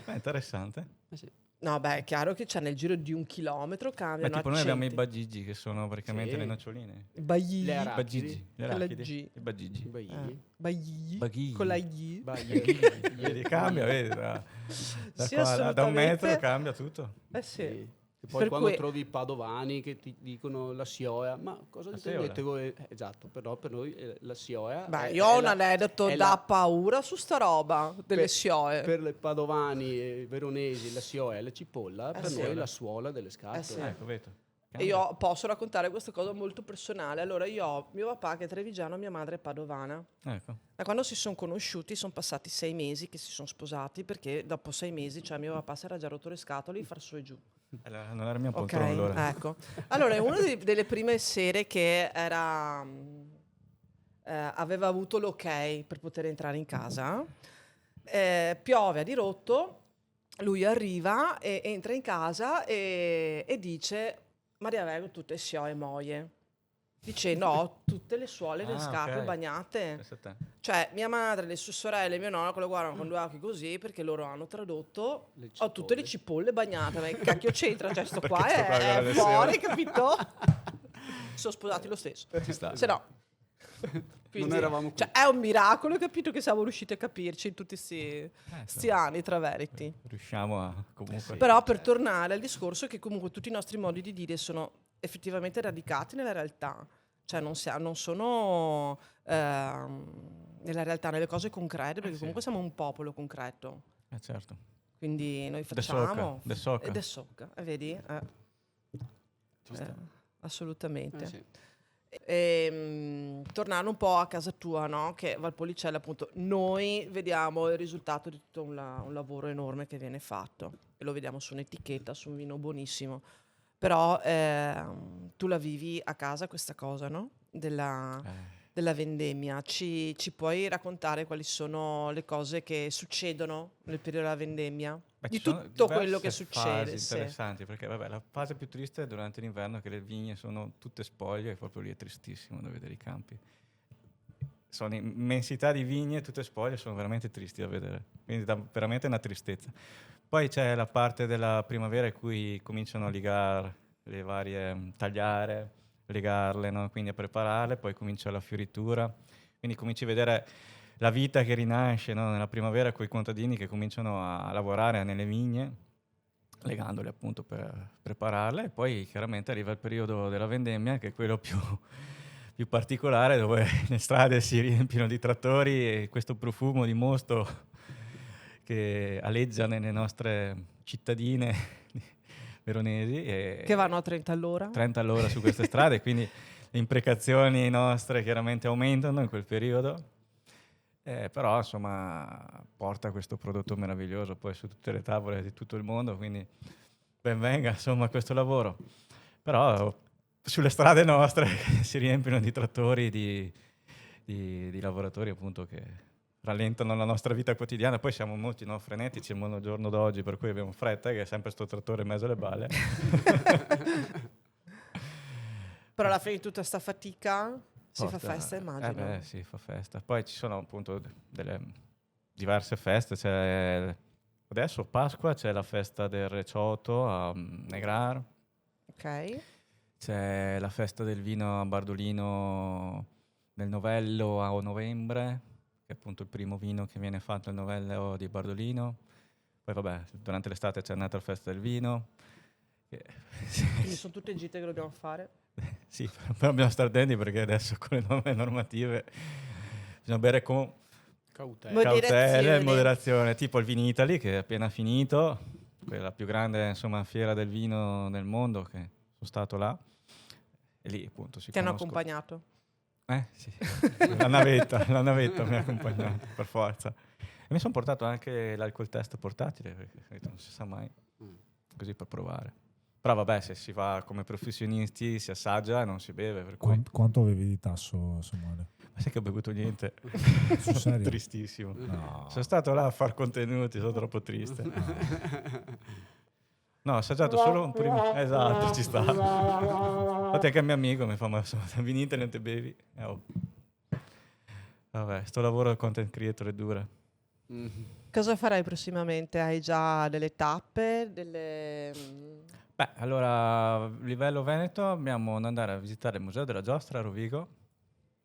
Interessante. Sì. No, beh, è chiaro che c'è nel giro di 1 chilometro Ma cambiano tipo noi abbiamo i accenti. bagigi che sono praticamente Sì. le noccioline. I bagli. Le I arachidi. bagigi. Le Con la arachidi. G. I bagigi. I bagli. Bagli. Baghi. Con la I. Vedi, cambia, vedi. Da Sì, qua, da un metro assolutamente. cambia tutto. Eh sì. Sì. E poi Per quando cui- trovi i padovani che ti dicono la sioia, ma cosa La intendete sioia. voi? Esatto, però per noi la sioia Beh, è- io ho è un la- aneddoto è da la- paura su sta roba delle sioe. Per le padovani e veronesi la sioia è la cipolla, per sì. noi la suola delle scatole. sì. Ecco, vedo. E io posso raccontare questa cosa molto personale. Allora, io ho mio papà che è trevigiano, mia madre è padovana. Ecco. E quando si sono conosciuti, sono passati 6 mesi che si sono sposati, perché dopo 6 mesi, cioè mio papà si era già rotto le scatole di far su e giù. Non era mia Ok, poltrona allora. ecco. Allora, è una delle prime sere che era, aveva avuto l'ok per poter entrare in casa. Piove a dirotto, lui arriva e entra in casa e dice: Maria Vego, tutte sioe moie. Dicendo, ho tutte le suole delle Ah, scarpe ok. bagnate. Pensa a te. Cioè, mia madre, le sue sorelle, mio nonno, che lo guardano con due occhi così, perché loro hanno tradotto: Le ho tutte le cipolle bagnate. Ma che cacchio c'entra? Cioè, sto Perché qua sto qua a guardare è le fuori, siole? capito? Sono sposati lo stesso. Ci sta. Se no. Non eravamo qui. Cioè, è un miracolo, capito, che siamo riusciti a capirci in tutti sti anni tra veriti. Riusciamo a comunque. Però per tornare al discorso che comunque tutti i nostri modi di dire sono effettivamente radicati nella realtà, cioè non sono nella realtà, nelle cose concrete, perché sì. comunque siamo un popolo concreto, Certo. quindi noi De facciamo socca. e vedi? Ci sta. assolutamente. Sì. Tornando un po' a casa tua, no? Che Valpolicella, appunto, noi vediamo il risultato di tutto un lavoro enorme che viene fatto e lo vediamo su un'etichetta, su un vino buonissimo. Però tu la vivi a casa questa cosa, no? Della vendemmia. Ci puoi raccontare quali sono le cose che succedono nel periodo della vendemmia? Beh, Di ci sono tutto quello che diverse succede. fasi sì. interessanti, perché vabbè, la fase più triste è durante l'inverno, che le vigne sono tutte spoglie, e proprio lì è tristissimo da vedere i campi. Sono immensità di vigne, tutte spoglie, sono veramente tristi da vedere, quindi dà veramente una tristezza. Poi c'è la parte della primavera in cui cominciano a ligare le varie, tagliare, legarle, no? Quindi a prepararle, poi comincia la fioritura, quindi cominci a vedere la vita che rinasce, no? Nella primavera, con i contadini che cominciano a lavorare nelle vigne, legandole appunto per prepararle, e poi chiaramente arriva il periodo della vendemmia, che è quello più particolare, dove le strade si riempiono di trattori e questo profumo di mosto che aleggia nelle nostre cittadine veronesi. Che vanno a 30 all'ora. 30 all'ora su queste strade, quindi le imprecazioni nostre chiaramente aumentano in quel periodo. Però insomma porta questo prodotto meraviglioso poi su tutte le tavole di tutto il mondo, quindi ben venga insomma questo lavoro. Però sulle strade nostre si riempiono di trattori, di lavoratori appunto che rallentano la nostra vita quotidiana. Poi siamo molti, no, frenetici al giorno d'oggi, per cui abbiamo fretta, che è sempre sto trattore in mezzo alle balle. Però alla fine di tutta sta fatica si fa Porta- festa, immagino. Beh, si fa festa. Poi ci sono appunto delle diverse feste. C'è adesso Pasqua, c'è la festa del Recioto a Negrar, Ok. c'è la festa del vino a Bardolino nel Novello a novembre, che è appunto il primo vino che viene fatto nel Novello di Bardolino. Poi vabbè, durante l'estate c'è un'altra festa del vino. Quindi sono tutte gite che dobbiamo fare. Sì, però dobbiamo stare attenti perché adesso con le nuove normative bisogna bere con Cautela. cautela e moderazione, tipo il Vinitaly che è appena finito, quella più grande insomma fiera del vino nel mondo, che sono stato là e lì appunto si Ti hanno conoscono. accompagnato. Sì. La navetta mi ha accompagnato per forza. E mi sono portato anche l'alcol test portatile, perché non si sa mai, così per provare. Però vabbè, se si va come professionisti si assaggia e non si beve, per cui... Quanto avevi di tasso, Samuele? Ma sai che ho bevuto niente? Sul serio? Tristissimo. No. Sono stato là a far contenuti, sono troppo triste. No, ho assaggiato solo un primo... Esatto, ci sta. Infatti anche il mio amico mi fa, ma insomma, venite e non te bevi. Oh. Vabbè, sto lavoro del content creator è dura. Cosa farai prossimamente? Hai già delle tappe? Beh, allora, a livello Veneto abbiamo da andare a visitare il Museo della Giostra a Rovigo,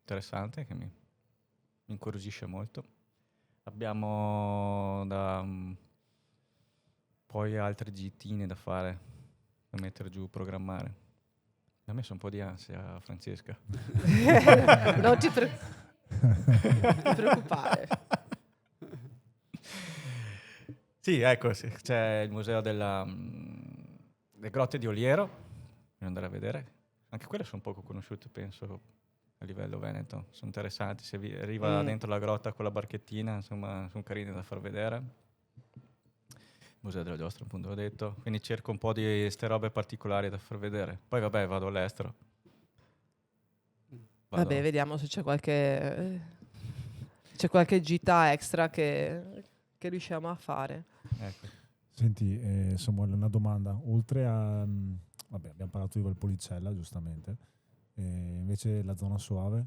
interessante, che mi incuriosisce molto. Abbiamo poi altre gitine da fare, da mettere giù, programmare. Mi ha messo un po' di ansia, Francesca. Non ti preoccupare. Sì, ecco, c'è il museo delle grotte di Oliero, devo andare a vedere. Anche quelle sono poco conosciute, penso, a livello veneto. Sono interessanti, se arriva dentro la grotta con la barchettina, insomma, sono carini da far vedere. Il museo della Giostra, appunto, ho detto. Quindi cerco un po' di ste robe particolari da far vedere. Poi, vabbè, vado all'estero. Vabbè, vediamo se c'è qualche gita extra che riusciamo a fare. Ecco. Senti, Samuele, una domanda. Oltre a... vabbè, abbiamo parlato di Valpolicella, giustamente. Invece la zona Soave?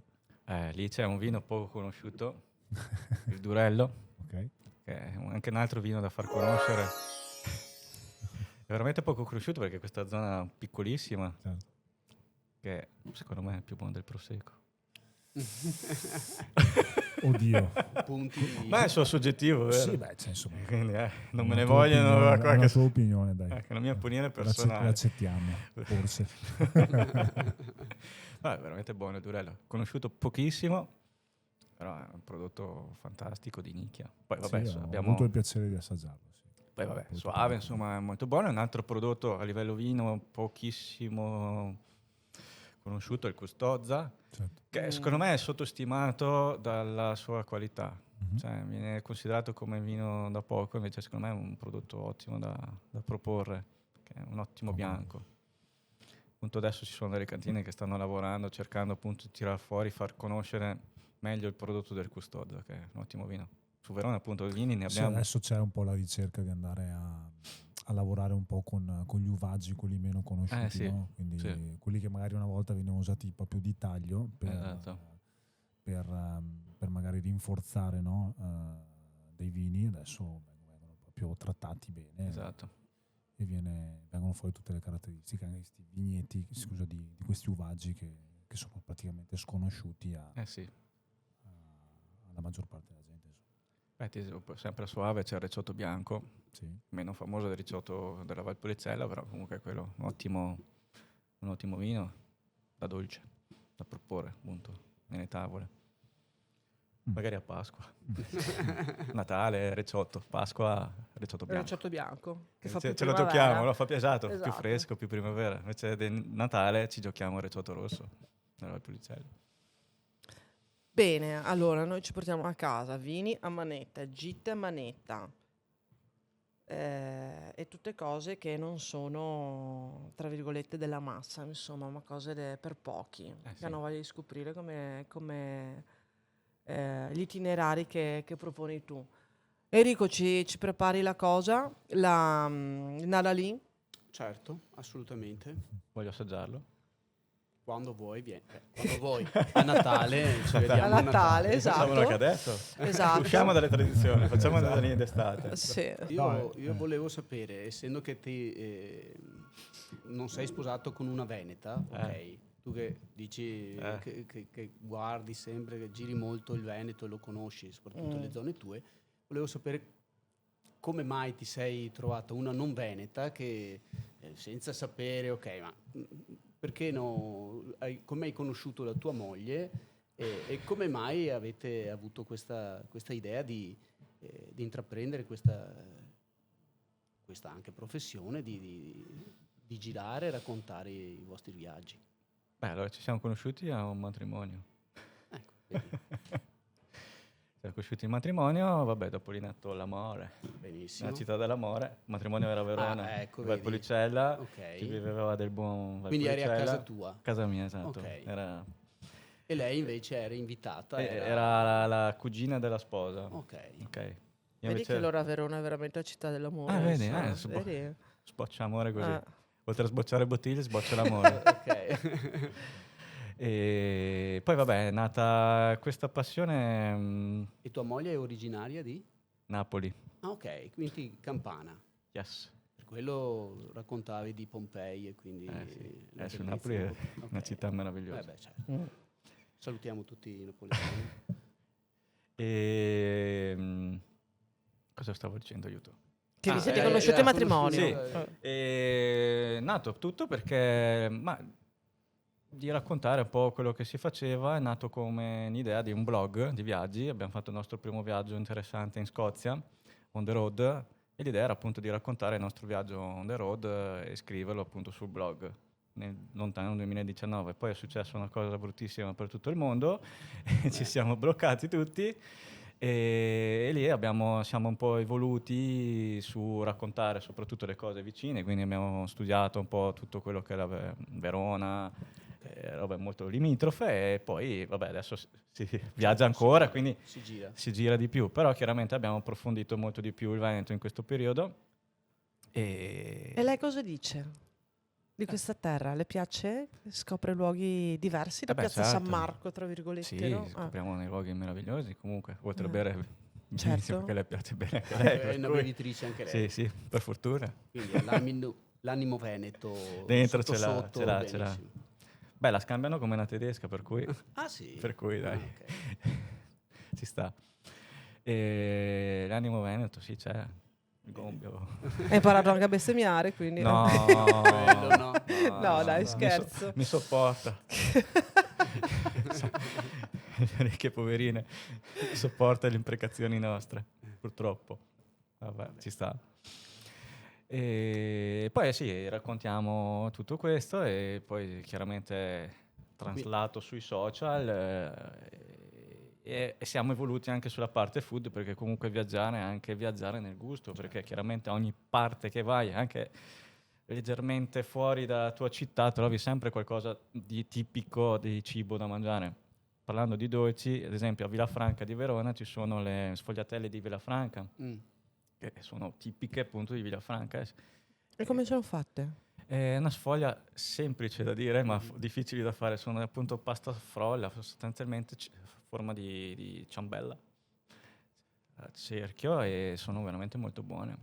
Lì c'è un vino poco conosciuto, il Durello, Ok. che è anche un altro vino da far conoscere. È veramente poco conosciuto perché questa zona piccolissima, Certo. che secondo me è più buona del Prosecco. Oddio. Punti di... Ma è solo soggettivo, vero? Sì, beh, cioè, insomma... Quindi non me una ne tua vogliono. opinione, Qualche... una tua opinione, dai. la mia opinione personale. L'accettiamo, forse. No, è veramente buono il Durello. Conosciuto pochissimo, però è un prodotto fantastico di nicchia. Poi vabbè, Sì, ho abbiamo... avuto il piacere di assaggiarlo. Sì. Poi vabbè, Soave insomma è molto buono. È un altro prodotto a livello vino pochissimo conosciuto, il Custozza, Certo. che secondo me è sottostimato dalla sua qualità. Cioè, viene considerato come vino da poco, invece secondo me è un prodotto ottimo da proporre, che è un ottimo bianco. Appunto adesso ci sono delle cantine che stanno lavorando, cercando appunto di tirare fuori, far conoscere meglio il prodotto del Custozza, che è un ottimo vino. Su Verona appunto vini ne Sì, abbiamo. adesso c'è un po' la ricerca di andare a lavorare un po' con gli uvaggi, quelli meno conosciuti, Sì, no? Quindi sì. quelli che magari una volta venivano usati proprio di taglio Esatto. per magari rinforzare, no? Dei vini, adesso vengono proprio trattati bene. Esatto. E vengono fuori tutte le caratteristiche anche di questi vigneti, scusa, di questi uvaggi che sono praticamente sconosciuti alla maggior parte della gente. Sempre suave c'è il Recioto bianco, Sì. meno famoso del Recioto della Valpolicella, però comunque è quello un ottimo vino da dolce, da proporre appunto nelle tavole. Magari a Pasqua. Natale, Recioto, Pasqua, Recioto bianco. Recioto bianco. Che fa Ce più lo primavera. giochiamo, lo fa più esatto, più Esatto. fresco, più primavera. Invece del Natale ci giochiamo il Recioto rosso nella Valpolicella. Bene, allora noi ci portiamo a casa vini a manetta, gite a manetta e tutte cose che non sono, tra virgolette, della massa, insomma, ma cose per pochi, sì. che hanno voglia di scoprire come gli itinerari che proponi tu. Enrico, ci prepari la cosa, il Nadalì? Certo, assolutamente. Voglio assaggiarlo. Quando vuoi, vieni. Quando vuoi. A Natale ci vediamo. A Natale, esatto. Facciamolo anche adesso. Esatto. Usciamo dalle tradizioni, facciamo le linee d'estate. Sì. Io volevo sapere, essendo che non sei sposato con una veneta, ok? Tu che dici che guardi sempre, che giri molto il Veneto e lo conosci, soprattutto le zone tue, volevo sapere come mai ti sei trovata una non veneta che senza sapere, ok, ma perché no? Come hai conosciuto la tua moglie e come mai avete avuto questa idea di intraprendere questa anche professione di girare e raccontare i vostri viaggi? Beh, allora ci siamo conosciuti a un matrimonio. Ecco, vedi. Ci siamo conosciuti in matrimonio, vabbè, dopo lì è nato l'amore. Benissimo. La città dell'amore, il matrimonio era a Verona, ecco, Valpolicella, Ok. chi viveva del buon Valpolicella. Quindi eri a casa tua. Casa mia, esatto. Ok. Era E lei invece era invitata? la cugina della sposa. Ok. Io Vedi invece- che allora Verona è veramente la città dell'amore. vedi, insomma, vedi? sboccia amore così. Ah. Oltre a sbocciare bottiglie, sboccia l'amore. Ok. E poi vabbè, è nata questa passione E tua moglie è originaria di? Napoli. Ah, ok, quindi campana. Yes. Per quello raccontavi di Pompei e quindi... Sì. la Su bellezza Napoli è di- una ok. città meravigliosa. Beh, certo. Mm. Salutiamo tutti i napoletani. Cosa stavo dicendo, aiuto? Che vi siete hai conosciuti in conosciuto- matrimonio. Sì. È nato tutto perché di raccontare un po' quello che si faceva è nato come un'idea di un blog di viaggi. Abbiamo fatto il nostro primo viaggio interessante in Scozia, on the road, e l'idea era appunto di raccontare il nostro viaggio on the road e scriverlo appunto sul blog nel lontano 2019. Poi è successa una cosa bruttissima per tutto il mondo e ci siamo bloccati tutti. E lì siamo un po' evoluti su raccontare soprattutto le cose vicine, quindi abbiamo studiato un po' tutto quello che era Verona, robe molto limitrofe, e poi vabbè adesso si viaggia ancora, quindi si gira di più, però chiaramente abbiamo approfondito molto di più il Veneto in questo periodo. E lei cosa dice di questa terra? Le piace? Scopre luoghi diversi da beh, Piazza San certo. Marco, tra virgolette, Sì, no? scopriamo dei luoghi meravigliosi comunque, oltre a bere benissimo, Certo. perché le piace bene anche lei. È per una cui- bevitrice anche lei. Sì, per fortuna. Quindi ha l'animo veneto Dentro sotto ce l'ha, sotto, ce l'ha, ce l'ha. benissimo. Beh, la scambiano come una tedesca, per cui Ah sì? per cui, dai. ok. ci sta. E l'animo veneto, sì, c'è. Il gonfio. Hai imparato anche a bestemmiare, quindi... No, Quello no. No, dai, scherzo. Mi sopporta. Che poverine. Sopporta le imprecazioni nostre, purtroppo. Vabbè, ci sta. E poi sì, raccontiamo tutto questo e poi chiaramente traslato sui social e siamo evoluti anche sulla parte food, perché comunque viaggiare è anche viaggiare nel gusto, perché chiaramente ogni parte che vai, anche leggermente fuori dalla tua città, trovi sempre qualcosa di tipico di cibo da mangiare. Parlando di dolci, ad esempio a Villafranca di Verona ci sono le sfogliatelle di Villafranca, che sono tipiche appunto di Villafranca. E come sono fatte? È una sfoglia semplice da dire, ma difficili da fare. Sono appunto pasta frolla, sostanzialmente forma di ciambella, a cerchio, e sono veramente molto buone.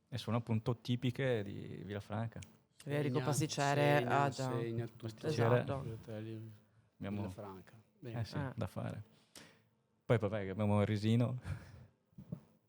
E sono appunto tipiche di Villafranca. Enrico Pasticcere ha già. Segna tutto. Esatto. Abbiamo Villafranca. Bene. da fare. Poi vabbè, abbiamo il risino.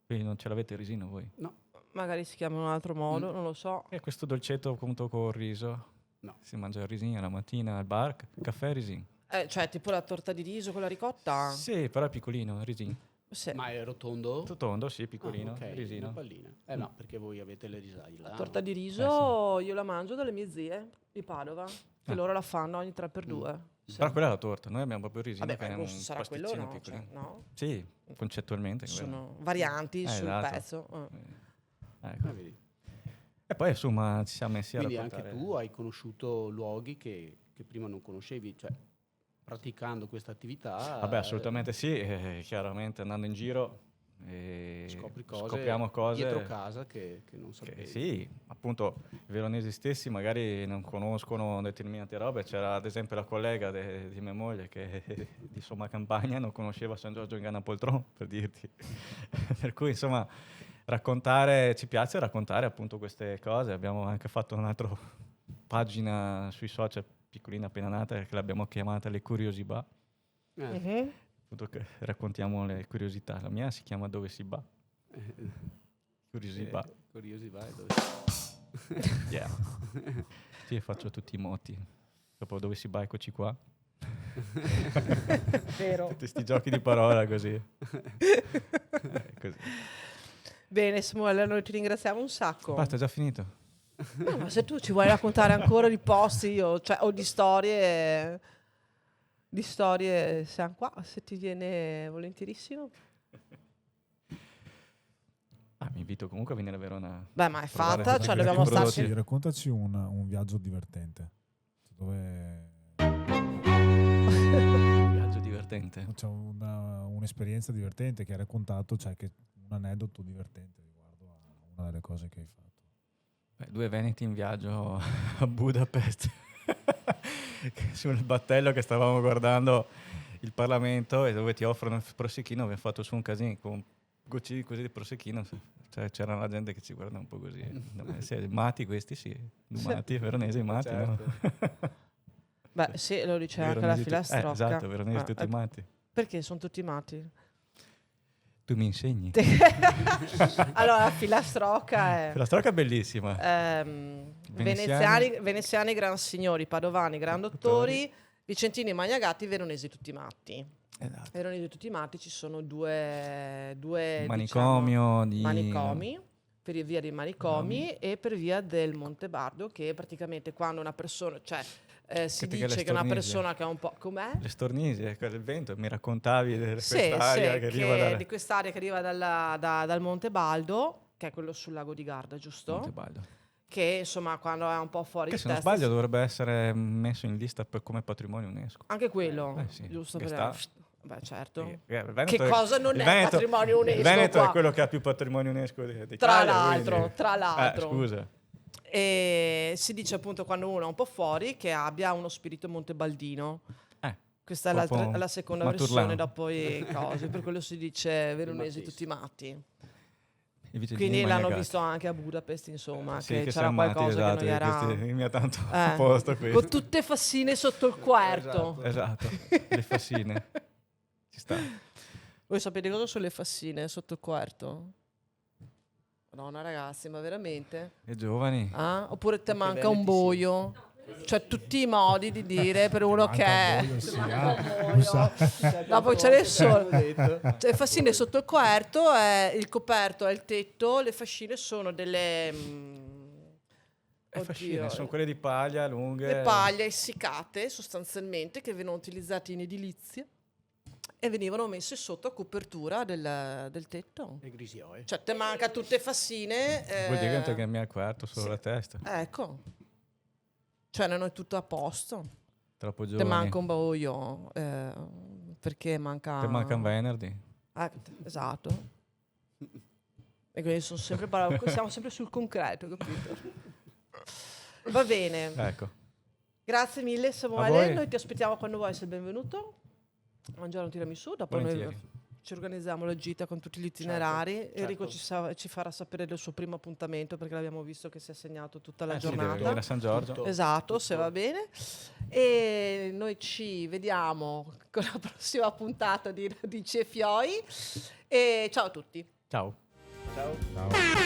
Quindi non ce l'avete il risino voi? No. Magari si chiama in un altro modo, non lo so. E questo dolcetto appunto con il riso. No. Si mangia il risino la mattina al bar, caffè e risino. Cioè, tipo la torta di riso con la ricotta? Sì, però è piccolino, il risino. Sì. Ma è rotondo? Tondo, sì, piccolino, Ok, risino. una pallina. No, perché voi avete le risaie là. La torta di riso io la mangio dalle mie zie di Padova, che loro la fanno ogni 3x2. Sì. Però quella è la torta, noi abbiamo proprio il risino, Vabbè, che è ma un sarà quello pasticcino no? piccolino. Cioè, no? Sì, concettualmente. Sono varianti sul esatto. pezzo. Ecco. Vedi. E poi insomma ci siamo messi Quindi a anche raccontare. tu hai conosciuto luoghi che prima non conoscevi, cioè praticando questa attività. Vabbè, assolutamente sì, chiaramente andando in giro Scopri cose scopriamo cose dietro casa che non sapevi. sì, appunto i veronesi stessi magari non conoscono determinate robe. C'era ad esempio la collega di mia moglie che di Somma Campagna non conosceva San Giorgio in Ganapoltron, per dirti. Per cui insomma ci piace raccontare appunto queste cose. Abbiamo anche fatto un'altra pagina sui social piccolina appena nata che l'abbiamo chiamata Le Curiosità. Mhm. Appunto che raccontiamo le curiosità. La mia si chiama Dove si va. Curiosità. Curiosi vai dove Yeah. Sì, faccio tutti i moti. Dopo Dove si va, eccoci qua. Vero. Tutti sti giochi di parola così. Così. Bene, Samuele, noi ti ringraziamo un sacco. Basta, è già finito. No, ma se tu ci vuoi raccontare ancora di posti o di storie, siamo qua, se ti viene volentierissimo. Mi invito comunque a venire a Verona. Beh, ma è Provare fatta, tutti cioè questi dobbiamo prodotti. starci. Raccontaci un viaggio divertente. Dove Un viaggio divertente. c'è un'esperienza divertente che hai raccontato, cioè un aneddoto divertente riguardo a una delle cose che hai fatto. Beh, 2 veneti in viaggio a Budapest. Sul battello che stavamo guardando il Parlamento e dove ti offrono il prosecchino, abbiamo fatto su un casino con goccini così di prosecchino. Cioè, c'era la gente che ci guarda un po' così. Mati questi, sì. Mati, veronesi, mati, Certo. no? Beh, sì, lo dice anche la Veronesi filastrocca. esatto, veronesi tutti mati. Perché sono tutti mati? Tu mi insegni. Allora, la filastrocca è La storia è bellissima. veneziani gran signori, padovani gran dottori, vicentini magnagati, veronesi tutti matti. Esatto. Veronesi tutti matti, ci sono due Manicomio diciamo, manicomi, per via dei manicomi e per via del Montebardo, che praticamente quando una persona, cioè si Che dice che una persona che ha un po'... Com'è? Le stornisi, ecco, del vento, mi raccontavi di Sì, quest'aria sì, che arriva di quest'area che arriva dal Monte Baldo, che è quello sul lago di Garda, giusto? Montebaldo. Che insomma quando è un po' fuori Che di se non testa... sbaglio dovrebbe essere messo in lista come patrimonio UNESCO. Anche quello, sì, giusto che per... sta. Beh, certo. Il Che Veneto cosa non il è Veneto- patrimonio UNESCO Il Veneto qua? è quello che ha più patrimonio UNESCO d'Italia. Tra l'altro, quindi- tra l'altro. Scusa. E si dice appunto quando uno è un po' fuori che abbia uno spirito montebaldino. Questa è proprio la seconda Maturlano. versione dopo i cose, per quello si dice veronesi tutti matti. I vicentini Quindi l'hanno maniacati. visto anche a Budapest, insomma, Sì, che che c'era siamo matti, qualcosa esatto, che non era... questi- mi ha tanto a posto qui. Con tutte fassine sotto il quarto. Esatto, le fassine. Ci sta. Voi sapete cosa sono le fassine sotto il quarto? Madonna ragazzi, ma veramente? E giovani. Ah? Oppure te manca veneти un sì. boio? Cioè tutti i modi di dire per uno che è... Dopo ce ne sono. Cioè, le fascine sotto il coperto, il coperto è il tetto, le fascine sono delle... fascine, sono quelle di paglia lunghe. Le paglie essiccate sostanzialmente che venivano utilizzate in edilizia e venivano messe sotto a copertura del tetto. Le grisioie. Cioè te manca tutte fassine. Vuol dire che non ti cambia il quarto, solo sì. la testa. Ecco. Cioè non è tutto a posto. Troppo Te giovani. manca un boio. Perché manca... Te manca un venerdì. Esatto. E quindi sono sempre siamo sempre sul concreto, capito? Va bene. Ecco. Grazie mille A Samuele, voi. noi ti aspettiamo quando vuoi, sei il benvenuto. Mangiare un tiramisù, dopo noi Volentieri. ci organizziamo la gita con tutti gli itinerari. Certo. Enrico ci farà sapere del suo primo appuntamento perché l'abbiamo visto che si è segnato tutta la Sì, deve giornata. venire a San Giorgio. Tutto. Esatto, se va bene. E noi ci vediamo con la prossima puntata di Radici e Fioi. E ciao a tutti. Ciao. Ciao. Ciao.